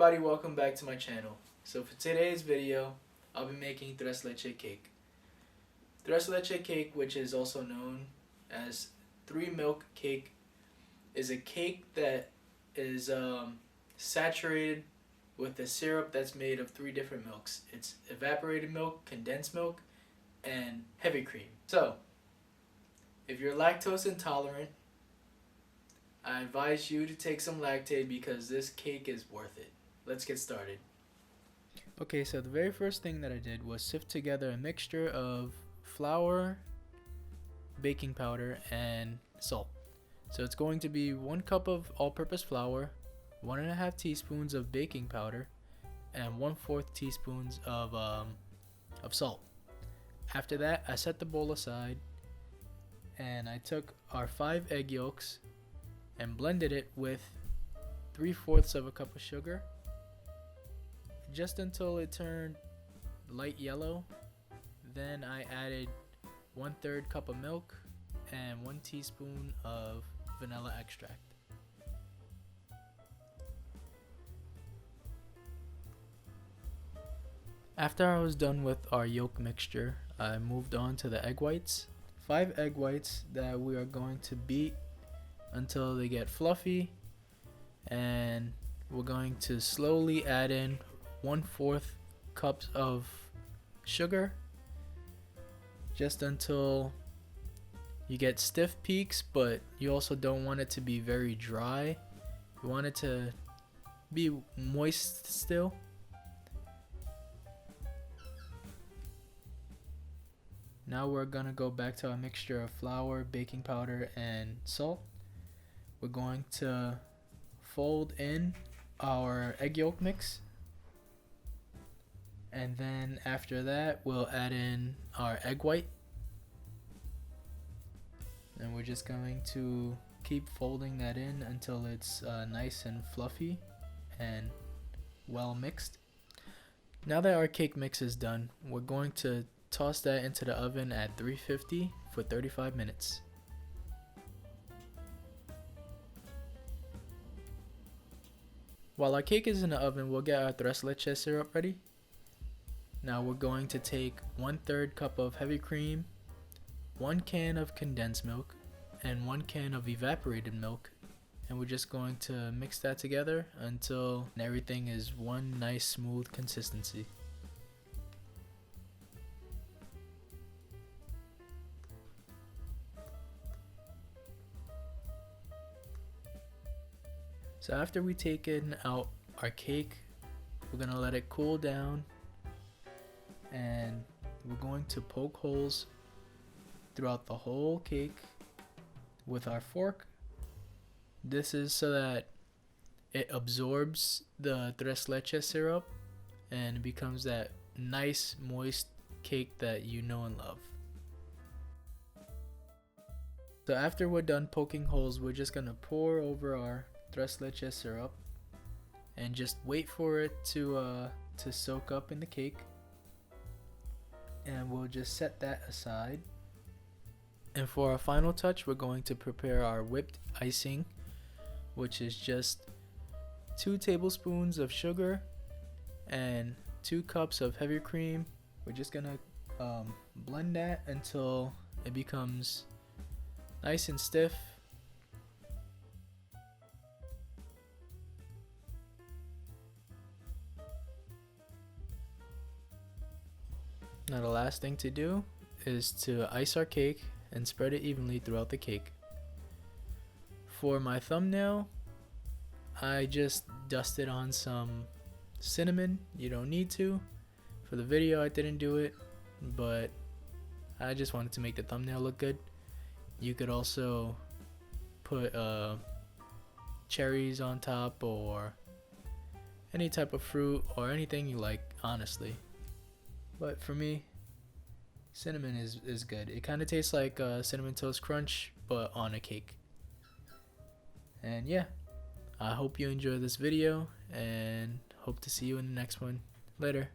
everybody, welcome back to my channel. So for today's video, I'll be making tres leche cake. Tres leche cake, which is also known as 3-milk cake, is a cake that is saturated with a syrup that's made of 3 different milks. It's evaporated milk, condensed milk, and heavy cream. So, if you're lactose intolerant, I advise you to take some Lactaid because this cake is worth it. Let's get started. Okay, so the very first thing that I did was sift together a mixture of flour, baking powder, and salt. So it's going to be 1 cup of all-purpose flour, 1.5 teaspoons of baking powder, and 1/4 teaspoons of salt. After that, I set the bowl aside and I took our 5 egg yolks and blended it with 3/4 of a cup of sugar just until it turned light yellow. Then I added 1/3 cup of milk and 1 teaspoon of vanilla extract. After I was done with our yolk mixture, I moved on to the egg whites. 5 egg whites that we are going to beat until they get fluffy, and we're going to slowly add in 1/4 cups of sugar just until you get stiff peaks, but you also don't want it to be very dry. You want it to be moist still. Now we're gonna go back to our mixture of flour, baking powder, and salt. We're going to fold in our egg yolk mix, and then after that we'll add in our egg white, and we're just going to keep folding that in until it's nice and fluffy and well mixed. Now that our cake mix is done, we're going to toss that into the oven at 350 for 35 minutes. While our cake is in the oven, we'll get our tres leche syrup ready. Now we're going to take 1/3 cup of heavy cream, 1 can of condensed milk, and 1 can of evaporated milk, and we're just going to mix that together until everything is one nice smooth consistency. So after we taken out our cake, we're gonna let it cool down, and we're going to poke holes throughout the whole cake with our fork. This is so that it absorbs the tres leche syrup and it becomes that nice moist cake that you know and love. So after we're done poking holes, we're just gonna pour over our tres leche syrup and just wait for it to soak up in the cake, and we'll just set that aside. And for our final touch, we're going to prepare our whipped icing, which is just 2 tablespoons of sugar and 2 cups of heavy cream. We're just gonna blend that until it becomes nice and stiff. Now the last thing to do is to ice our cake and spread it evenly throughout the cake. For my thumbnail, I just dusted on some cinnamon. You don't need to. For the video I didn't do it, but I just wanted to make the thumbnail look good. You could also put cherries on top or any type of fruit or anything you like, honestly. But for me, cinnamon is good. It kind of tastes like Cinnamon Toast Crunch, but on a cake. And yeah, I hope you enjoy this video and hope to see you in the next one. Later.